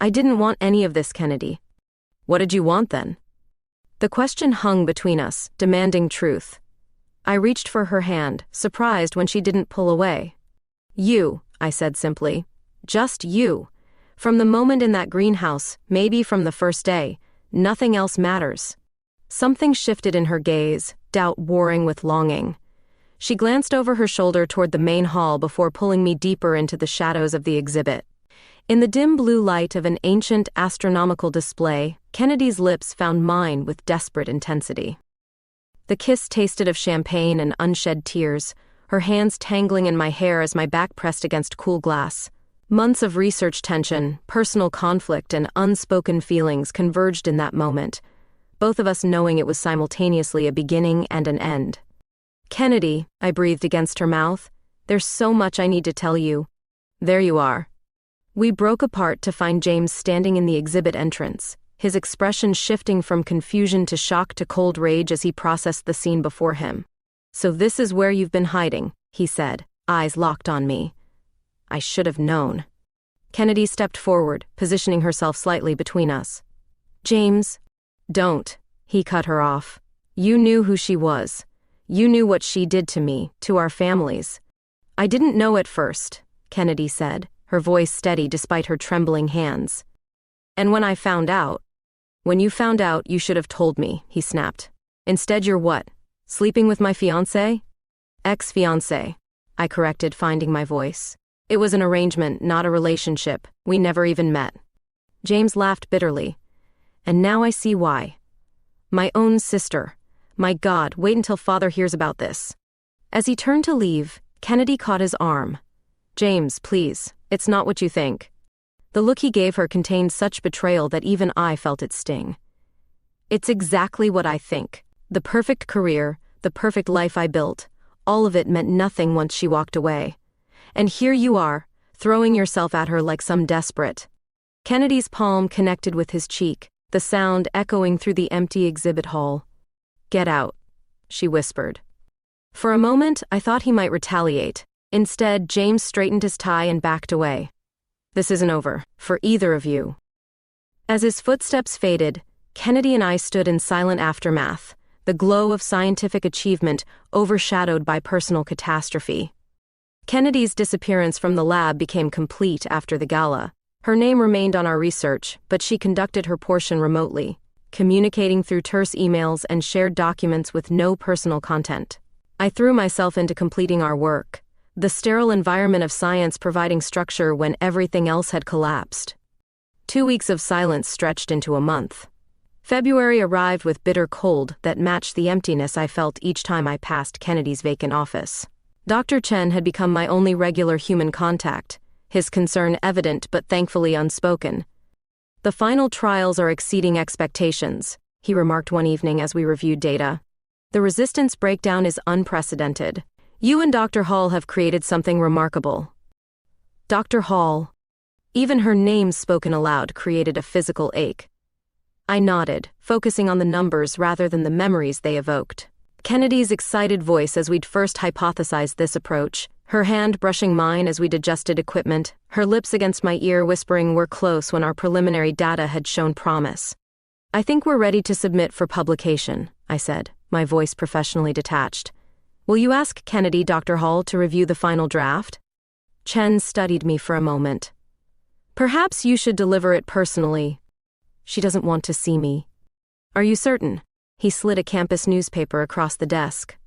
Speaker 1: "I didn't want any of this, Kennedy." "What did you want then?" The question hung between us, demanding truth. I reached for her hand, surprised when she didn't pull away. "You," I said simply. "Just you. From the moment in that greenhouse, maybe from the first day, nothing else matters." Something shifted in her gaze, doubt warring with longing. She glanced over her shoulder toward the main hall before pulling me deeper into the shadows of the exhibit. In the dim blue light of an ancient astronomical display, Kennedy's lips found mine with desperate intensity. The kiss tasted of champagne and unshed tears, her hands tangling in my hair as my back pressed against cool glass. Months of research tension, personal conflict, and unspoken feelings converged in that moment, both of us knowing it was simultaneously a beginning and an end. "Kennedy," I breathed against her mouth, "there's so much I need to tell you." "There you are." We broke apart to find James standing in the exhibit entrance, his expression shifting from confusion to shock to cold rage as he processed the scene before him. "So this is where you've been hiding," he said, eyes locked on me. I should have known. Kennedy stepped forward, positioning herself slightly between us. "James." "Don't," he cut her off. "You knew who she was. You knew what she did to me, to our families." "I didn't know at first," Kennedy said, her voice steady despite her trembling hands. "And when I found out—" "When you found out, you should have told me," he snapped. "Instead you're what? Sleeping with my fiancé?" "Ex-fiancé," I corrected, finding my voice. "It was an arrangement, not a relationship. We never even met." James laughed bitterly. "And now I see why. My own sister. My God, wait until Father hears about this." As he turned to leave, Kennedy caught his arm. "James, please, it's not what you think." The look he gave her contained such betrayal that even I felt it sting. "It's exactly what I think. The perfect career, the perfect life I built, all of it meant nothing once she walked away. And here you are, throwing yourself at her like some desperate." Kennedy's palm connected with his cheek, the sound echoing through the empty exhibit hall. "Get out," she whispered. For a moment, I thought he might retaliate. Instead, James straightened his tie and backed away. "This isn't over, for either of you." As his footsteps faded, Kennedy and I stood in silent aftermath, the glow of scientific achievement overshadowed by personal catastrophe. Kennedy's disappearance from the lab became complete after the gala. Her name remained on our research, but she conducted her portion remotely, communicating through terse emails and shared documents with no personal content. I threw myself into completing our work, the sterile environment of science providing structure when everything else had collapsed. 2 weeks of silence stretched into a month. February arrived with bitter cold that matched the emptiness I felt each time I passed Kennedy's vacant office. Dr. Chen had become my only regular human contact, his concern evident but thankfully unspoken. "The final trials are exceeding expectations," he remarked one evening as we reviewed data. "The resistance breakdown is unprecedented. You and Dr. Hall have created something remarkable." Dr. Hall. Even her name spoken aloud created a physical ache. I nodded, focusing on the numbers rather than the memories they evoked. Kennedy's excited voice as we'd first hypothesized this approach, her hand brushing mine as we'd adjusted equipment, her lips against my ear whispering we're close when our preliminary data had shown promise. I think we're ready to submit for publication, I said, my voice professionally detached. Will you ask Kennedy, Dr. Hall, to review the final draft? Chen studied me for a moment. Perhaps you should deliver it personally. She doesn't want to see me. Are you certain? He slid a campus newspaper across the desk.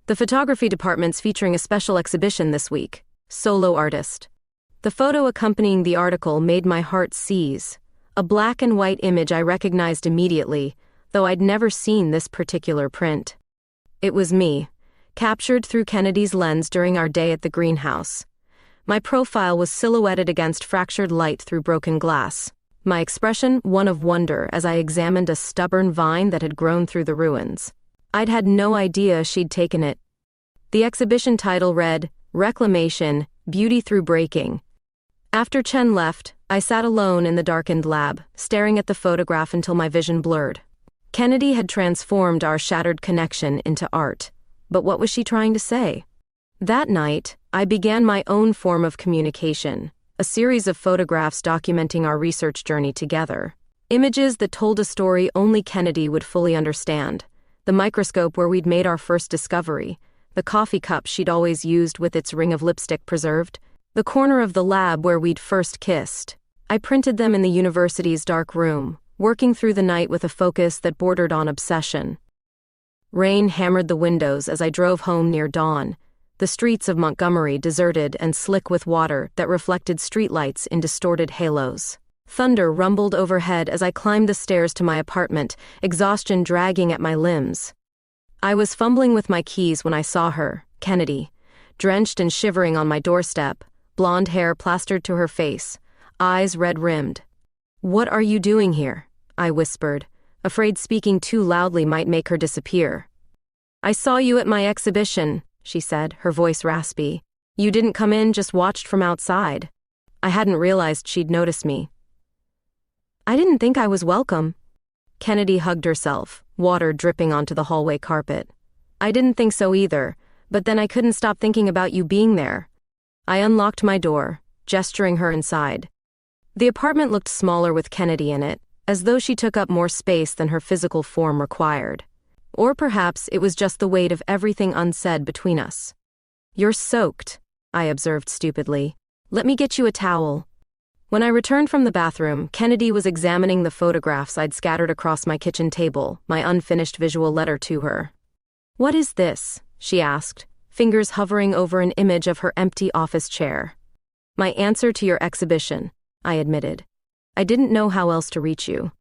Speaker 1: The photography department's featuring a special exhibition this week. Solo artist. The photo accompanying the article made my heart seize. A black and white image I recognized immediately, though I'd never seen this particular print. It was me, captured through Kennedy's lens during our day at the greenhouse. My profile was silhouetted against fractured light through broken glass. My expression one of wonder as I examined a stubborn vine that had grown through the ruins. I'd had no idea she'd taken it. The exhibition title read, Reclamation, Beauty Through Breaking. After Chen left, I sat alone in the darkened lab, staring at the photograph until my vision blurred. Kennedy had transformed our shattered connection into art. But what was she trying to say? That night, I began my own form of communication, a series of photographs documenting our research journey together. Images that told a story only Kennedy would fully understand. The microscope where we'd made our first discovery, the coffee cup she'd always used with its ring of lipstick preserved, the corner of the lab where we'd first kissed. I printed them in the university's dark room, working through the night with a focus that bordered on obsession. Rain hammered the windows as I drove home near dawn, the streets of Montgomery deserted and slick with water that reflected streetlights in distorted halos. Thunder rumbled overhead as I climbed the stairs to my apartment, exhaustion dragging at my limbs. I was fumbling with my keys when I saw her, Kennedy, drenched and shivering on my doorstep, blonde hair plastered to her face, eyes red-rimmed. "What are you doing here?" I whispered, afraid speaking too loudly might make her disappear. "I saw you at my exhibition," she said, her voice raspy. "You didn't come in, just watched from outside." I hadn't realized she'd noticed me. "I didn't think I was welcome." Kennedy hugged herself, water dripping onto the hallway carpet. "I didn't think so either, but then I couldn't stop thinking about you being there." I unlocked my door, gesturing her inside. The apartment looked smaller with Kennedy in it, as though she took up more space than her physical form required. Or perhaps it was just the weight of everything unsaid between us. "You're soaked," I observed stupidly. "Let me get you a towel." When I returned from the bathroom, Kennedy was examining the photographs I'd scattered across my kitchen table, my unfinished visual letter to her. "What is this?" she asked, fingers hovering over an image of her empty office chair. "My answer to your exhibition," I admitted. "I didn't know how else to reach you."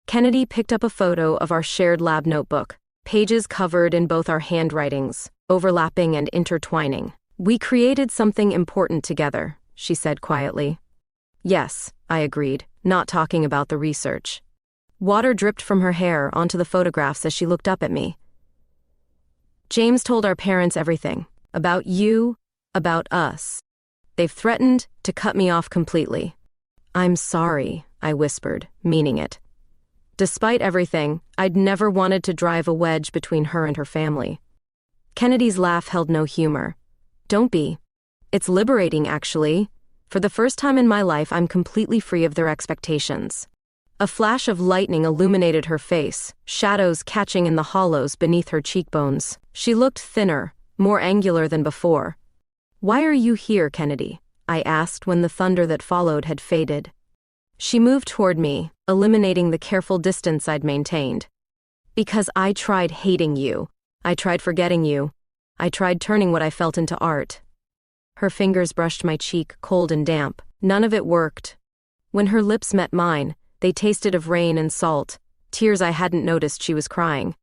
Speaker 1: Kennedy picked up a photo of our shared lab notebook, pages covered in both our handwritings, overlapping and intertwining. "We created something important together," she said quietly. "Yes," I agreed, not talking about the research. Water dripped from her hair onto the photographs as she looked up at me. "James told our parents everything. About you, about us. They've threatened to cut me off completely." "I'm sorry," I whispered, meaning it. Despite everything, I'd never wanted to drive a wedge between her and her family. Kennedy's laugh held no humor. "Don't be. It's liberating, actually. For the first time in my life, I'm completely free of their expectations." A flash of lightning illuminated her face, shadows catching in the hollows beneath her cheekbones. She looked thinner, more angular than before. "Why are you here, Kennedy?" I asked when the thunder that followed had faded. She moved toward me, eliminating the careful distance I'd maintained. "Because I tried hating you. I tried forgetting you. I tried turning what I felt into art." Her fingers brushed my cheek, cold and damp. None of it worked. When her lips met mine, they tasted of rain and salt, tears I hadn't noticed she was crying.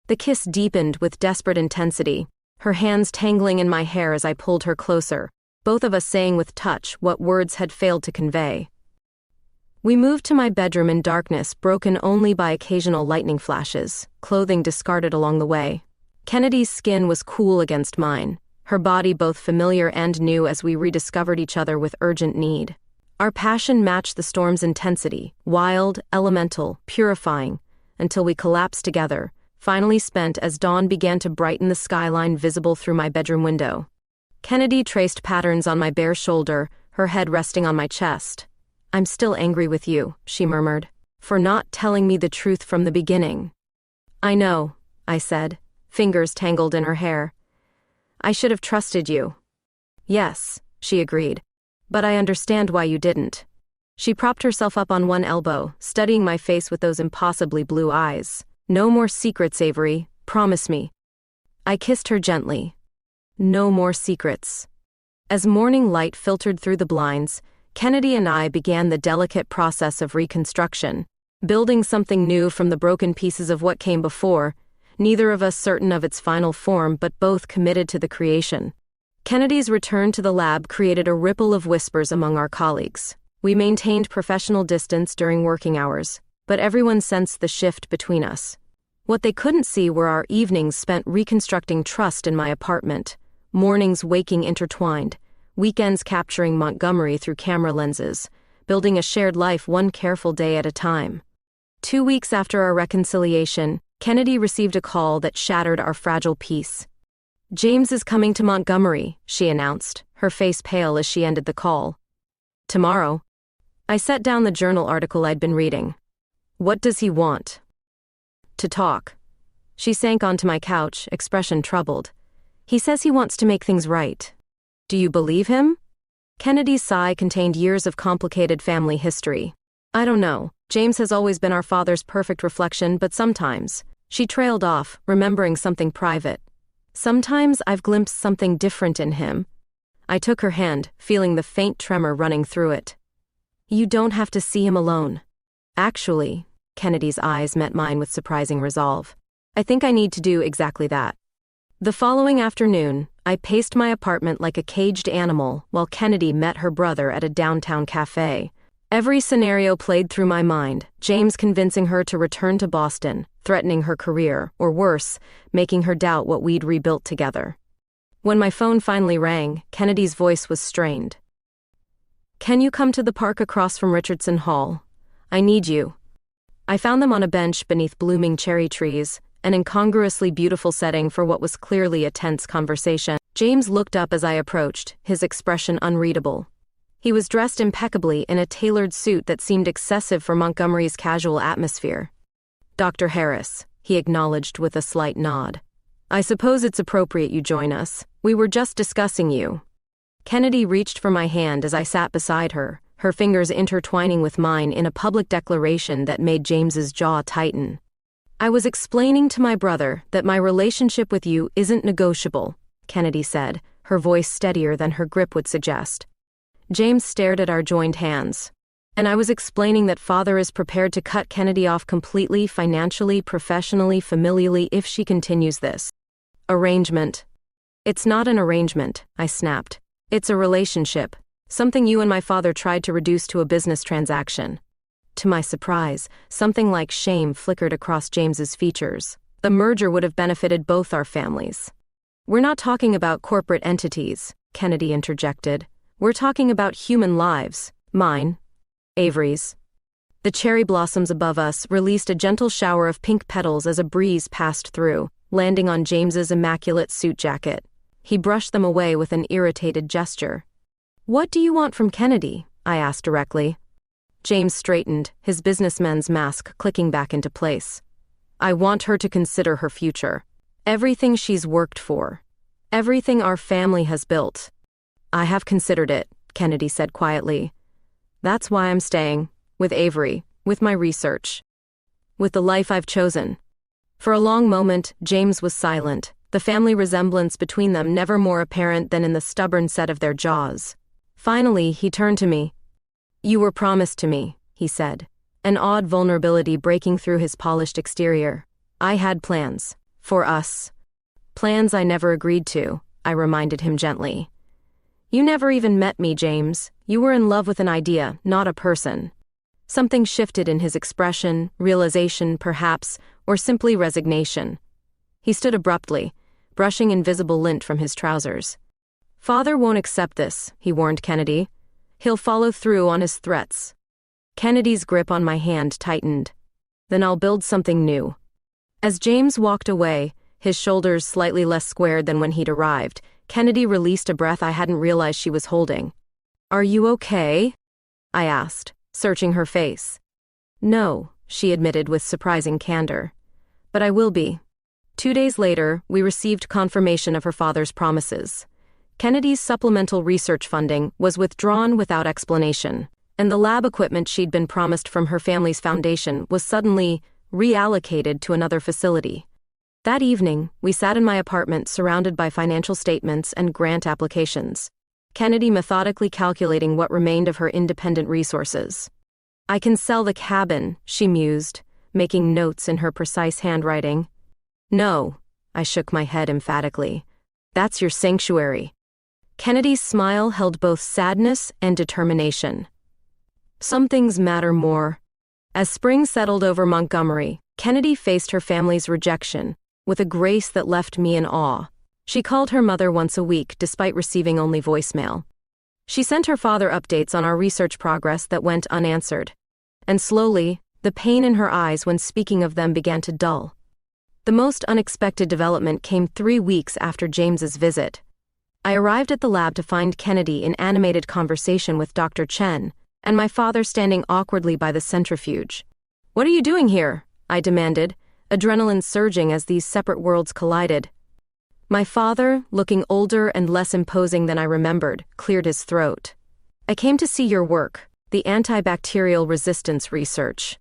Speaker 1: The kiss deepened with desperate intensity, her hands tangling in my hair as I pulled her closer, both of us saying with touch what words had failed to convey. We moved to my bedroom in darkness, broken only by occasional lightning flashes, clothing discarded along the way. Kennedy's skin was cool against mine, her body both familiar and new as we rediscovered each other with urgent need. Our passion matched the storm's intensity, wild, elemental, purifying, until we collapsed together, finally spent as dawn began to brighten the skyline visible through my bedroom window. Kennedy traced patterns on my bare shoulder, her head resting on my chest. "I'm still angry with you," she murmured. For not telling me the truth from the beginning. I know, I said, fingers tangled in her hair. I should have trusted you. Yes, she agreed. But I understand why you didn't. She propped herself up on one elbow, studying my face with those impossibly blue eyes. No more secrets, Avery, promise me. I kissed her gently. No more secrets. As morning light filtered through the blinds, Kennedy and I began the delicate process of reconstruction, building something new from the broken pieces of what came before, neither of us certain of its final form but both committed to the creation. Kennedy's return to the lab created a ripple of whispers among our colleagues. We maintained professional distance during working hours, but everyone sensed the shift between us. What they couldn't see were our evenings spent reconstructing trust in my apartment, mornings waking intertwined, weekends capturing Montgomery through camera lenses, building a shared life one careful day at a time. 2 weeks after our reconciliation, Kennedy received a call that shattered our fragile peace. James is coming to Montgomery, she announced, her face pale as she ended the call. Tomorrow. I set down the journal article I'd been reading. What does he want? To talk. She sank onto my couch, expression troubled. He says he wants to make things right. Do you believe him? Kennedy's sigh contained years of complicated family history. I don't know. James has always been our father's perfect reflection, but sometimes. She trailed off, remembering something private. Sometimes I've glimpsed something different in him. I took her hand, feeling the faint tremor running through it. You don't have to see him alone. Actually, Kennedy's eyes met mine with surprising resolve. I think I need to do exactly that. The following afternoon, I paced my apartment like a caged animal while Kennedy met her brother at a downtown cafe. Every scenario played through my mind, James convincing her to return to Boston, threatening her career, or worse, making her doubt what we'd rebuilt together. When my phone finally rang, Kennedy's voice was strained. Can you come to the park across from Richardson Hall? I need you. I found them on a bench beneath blooming cherry trees, an incongruously beautiful setting for what was clearly a tense conversation. James looked up as I approached, his expression unreadable. He was dressed impeccably in a tailored suit that seemed excessive for Montgomery's casual atmosphere. Dr. Harris, he acknowledged with a slight nod. I suppose it's appropriate you join us. We were just discussing you. Kennedy reached for my hand as I sat beside her, her fingers intertwining with mine in a public declaration that made James's jaw tighten. I was explaining to my brother that my relationship with you isn't negotiable, Kennedy said, her voice steadier than her grip would suggest. James stared at our joined hands. And I was explaining that father is prepared to cut Kennedy off completely, financially, professionally, familially, if she continues this. Arrangement. It's not an arrangement, I snapped. It's a relationship, something you and my father tried to reduce to a business transaction. To my surprise, something like shame flickered across James's features. The merger would have benefited both our families. We're not talking about corporate entities, Kennedy interjected. We're talking about human lives, mine, Avery's. The cherry blossoms above us released a gentle shower of pink petals as a breeze passed through, landing on James's immaculate suit jacket. He brushed them away with an irritated gesture. What do you want from Kennedy? I asked directly. James straightened, his businessman's mask clicking back into place. I want her to consider her future. Everything she's worked for. Everything our family has built. I have considered it, Kennedy said quietly. That's why I'm staying, with Avery, with my research. With the life I've chosen. For a long moment, James was silent, the family resemblance between them never more apparent than in the stubborn set of their jaws. Finally, he turned to me. You were promised to me, he said, an odd vulnerability breaking through his polished exterior. I had plans. For us. Plans I never agreed to, I reminded him gently. You never even met me, James. You were in love with an idea, not a person. Something shifted in his expression, realization, perhaps, or simply resignation. He stood abruptly, brushing invisible lint from his trousers. Father won't accept this, he warned Kennedy. He'll follow through on his threats. Kennedy's grip on my hand tightened. Then I'll build something new. As James walked away, his shoulders slightly less squared than when he'd arrived, Kennedy released a breath I hadn't realized she was holding. Are you okay? I asked, searching her face. No, she admitted with surprising candor. But I will be. 2 days later, we received confirmation of her father's promises. Kennedy's supplemental research funding was withdrawn without explanation, and the lab equipment she'd been promised from her family's foundation was suddenly reallocated to another facility. That evening, we sat in my apartment surrounded by financial statements and grant applications, Kennedy methodically calculating what remained of her independent resources. I can sell the cabin, she mused, making notes in her precise handwriting. No, I shook my head emphatically. That's your sanctuary. Kennedy's smile held both sadness and determination. Some things matter more. As spring settled over Montgomery, Kennedy faced her family's rejection with a grace that left me in awe. She called her mother once a week despite receiving only voicemail. She sent her father updates on our research progress that went unanswered. And slowly, the pain in her eyes when speaking of them began to dull. The most unexpected development came 3 weeks after James's visit. I arrived at the lab to find Kennedy in animated conversation with Dr. Chen, and my father standing awkwardly by the centrifuge. "What are you doing here?" I demanded, adrenaline surging as these separate worlds collided. My father, looking older and less imposing than I remembered, cleared his throat. "I came to see your work, the antibacterial resistance research."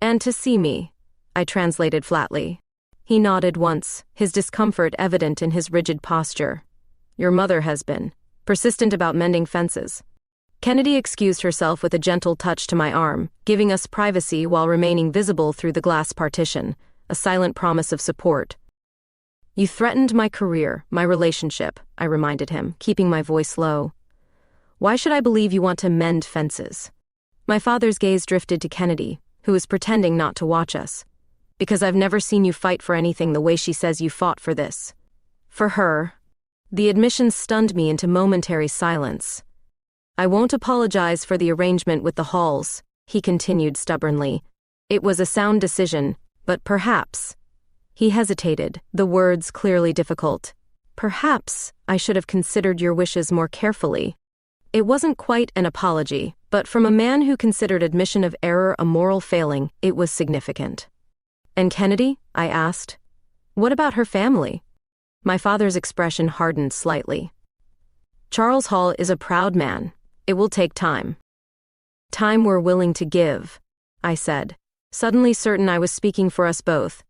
Speaker 1: "And to see me," I translated flatly. He nodded once, his discomfort evident in his rigid posture. "Your mother has been persistent about mending fences." Kennedy excused herself with a gentle touch to my arm, giving us privacy while remaining visible through the glass partition, a silent promise of support. "You threatened my career, my relationship," I reminded him, keeping my voice low. "Why should I believe you want to mend fences?" My father's gaze drifted to Kennedy, who was pretending not to watch us. "Because I've never seen you fight for anything the way she says you fought for this." For her. The admission stunned me into momentary silence. "I won't apologize for the arrangement with the Halls," he continued stubbornly. "It was a sound decision, but perhaps—" He hesitated, the words clearly difficult. "Perhaps I should have considered your wishes more carefully." It wasn't quite an apology, but from a man who considered admission of error a moral failing, it was significant. "And Kennedy?" I asked. "What about her family?" My father's expression hardened slightly. "Charles Hall is a proud man. It will take time." "Time we're willing to give," I said, suddenly certain I was speaking for us both.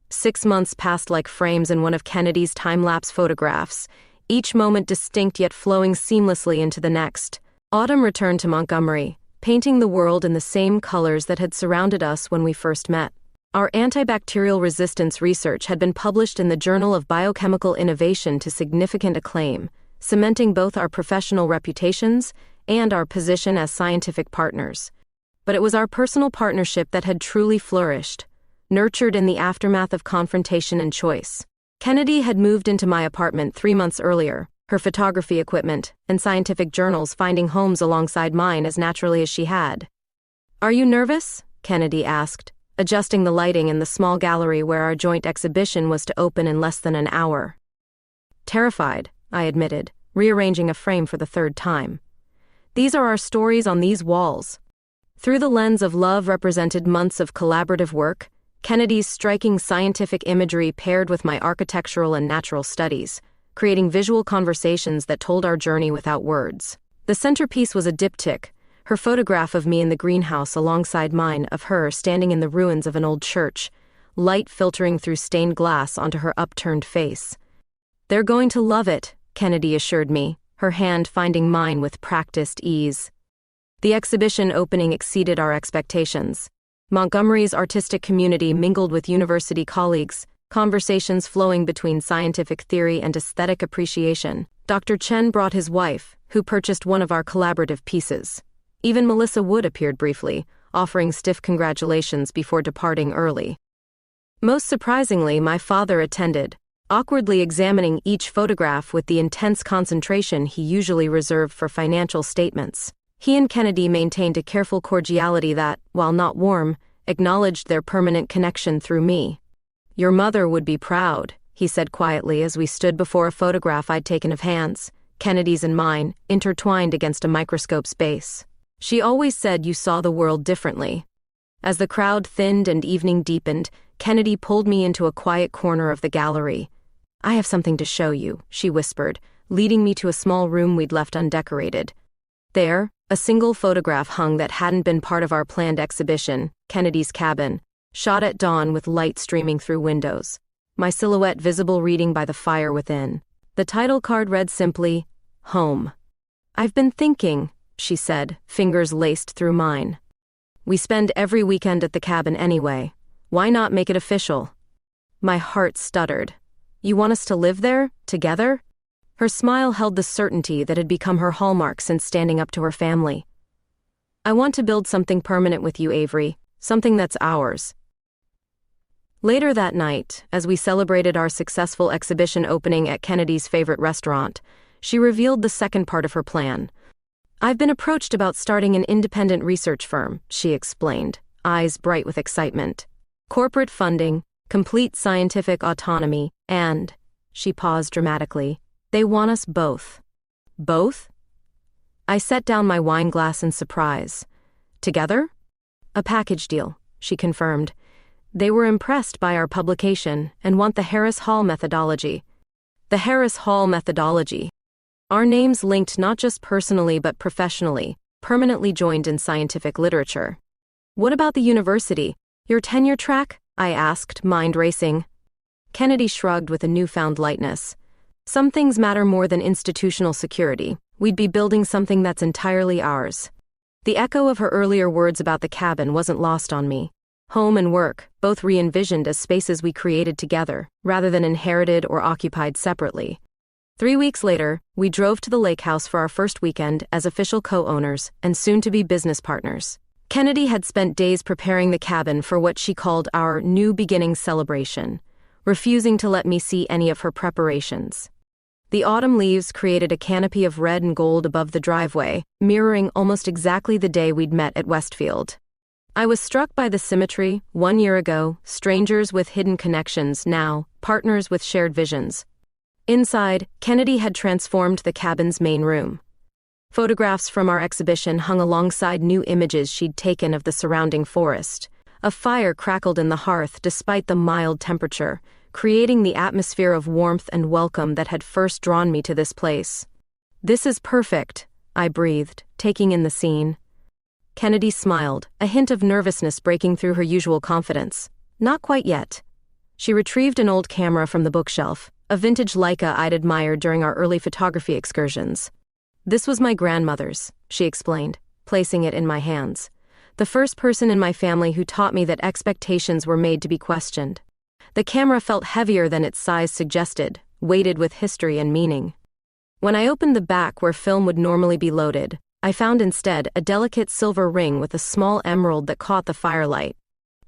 Speaker 1: 6 months passed like frames in one of Kennedy's time-lapse photographs, each moment distinct yet flowing seamlessly into the next. Autumn returned to Montgomery, painting the world in the same colors that had surrounded us when we first met. Our antibacterial resistance research had been published in the Journal of Biochemical Innovation to significant acclaim, cementing both our professional reputations and our position as scientific partners. But it was our personal partnership that had truly flourished, nurtured in the aftermath of confrontation and choice. Kennedy had moved into my apartment 3 months earlier, her photography equipment and scientific journals finding homes alongside mine as naturally as she had. "Are you nervous?" Kennedy asked, adjusting the lighting in the small gallery where our joint exhibition was to open in less than an hour. "Terrified," I admitted, rearranging a frame for the 3rd time. "These are our stories on these walls." Through the lens of love represented months of collaborative work, Kennedy's striking scientific imagery paired with my architectural and natural studies, creating visual conversations that told our journey without words. The centerpiece was a diptych, her photograph of me in the greenhouse alongside mine of her standing in the ruins of an old church, light filtering through stained glass onto her upturned face. "They're going to love it," Kennedy assured me, her hand finding mine with practiced ease. The exhibition opening exceeded our expectations. Montgomery's artistic community mingled with university colleagues, conversations flowing between scientific theory and aesthetic appreciation. Dr. Chen brought his wife, who purchased one of our collaborative pieces. Even Melissa Wood appeared briefly, offering stiff congratulations before departing early. Most surprisingly, my father attended, awkwardly examining each photograph with the intense concentration he usually reserved for financial statements. He and Kennedy maintained a careful cordiality that, while not warm, acknowledged their permanent connection through me. "Your mother would be proud," he said quietly as we stood before a photograph I'd taken of hands, Kennedy's and mine, intertwined against a microscope's base. "She always said you saw the world differently." As the crowd thinned and evening deepened, Kennedy pulled me into a quiet corner of the gallery. "I have something to show you," she whispered, leading me to a small room we'd left undecorated. There, a single photograph hung that hadn't been part of our planned exhibition, Kennedy's cabin, shot at dawn with light streaming through windows. My silhouette visible reading by the fire within. The title card read simply, "Home." "I've been thinking," she said, fingers laced through mine. "We spend every weekend at the cabin anyway. Why not make it official?" My heart stuttered. "You want us to live there, together?" Her smile held the certainty that had become her hallmark since standing up to her family. "I want to build something permanent with you, Avery, something that's ours." Later that night, as we celebrated our successful exhibition opening at Kennedy's favorite restaurant, she revealed the second part of her plan. "I've been approached about starting an independent research firm," she explained, eyes bright with excitement. "Corporate funding, complete scientific autonomy, and," she paused dramatically, "they want us both." "Both?" I set down my wine glass in surprise. "Together?" "A package deal," she confirmed. "They were impressed by our publication and want the Harris Hall methodology." The Harris Hall methodology. Our names linked not just personally but professionally, permanently joined in scientific literature. "What about the university? Your tenure track?" I asked, mind racing. Kennedy shrugged with a newfound lightness. "Some things matter more than institutional security. We'd be building something that's entirely ours." The echo of her earlier words about the cabin wasn't lost on me. Home and work, both re-envisioned as spaces we created together, rather than inherited or occupied separately. 3 weeks later, we drove to the lake house for our first weekend as official co-owners and soon-to-be business partners. Kennedy had spent days preparing the cabin for what she called our new beginning celebration, refusing to let me see any of her preparations. The autumn leaves created a canopy of red and gold above the driveway, mirroring almost exactly the day we'd met at Westfield. I was struck by the symmetry. 1 year ago, strangers with hidden connections, now, partners with shared visions. Inside, Kennedy had transformed the cabin's main room. Photographs from our exhibition hung alongside new images she'd taken of the surrounding forest. A fire crackled in the hearth despite the mild temperature, creating the atmosphere of warmth and welcome that had first drawn me to this place. "This is perfect," I breathed, taking in the scene. Kennedy smiled, a hint of nervousness breaking through her usual confidence. "Not quite yet." She retrieved an old camera from the bookshelf, a vintage Leica I'd admired during our early photography excursions. "This was my grandmother's," she explained, placing it in my hands. "The first person in my family who taught me that expectations were made to be questioned." The camera felt heavier than its size suggested, weighted with history and meaning. When I opened the back where film would normally be loaded, I found instead a delicate silver ring with a small emerald that caught the firelight.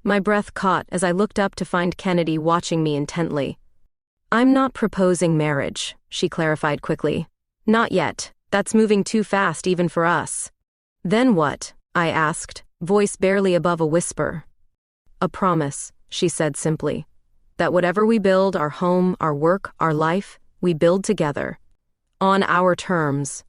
Speaker 1: My breath caught as I looked up to find Kennedy watching me intently. "I'm not proposing marriage," she clarified quickly. "Not yet. That's moving too fast even for us." "Then what?" I asked, voice barely above a whisper. "A promise," she said simply. "That whatever we build, our home, our work, our life, we build together. On our terms."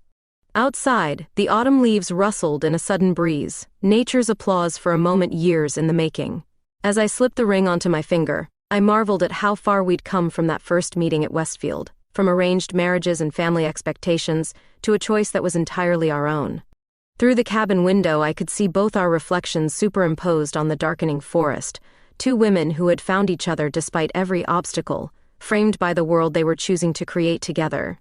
Speaker 1: Outside, the autumn leaves rustled in a sudden breeze, nature's applause for a moment years in the making. As I slipped the ring onto my finger, I marveled at how far we'd come from that first meeting at Westfield, from arranged marriages and family expectations to a choice that was entirely our own. Through the cabin window I could see both our reflections superimposed on the darkening forest, two women who had found each other despite every obstacle, framed by the world they were choosing to create together.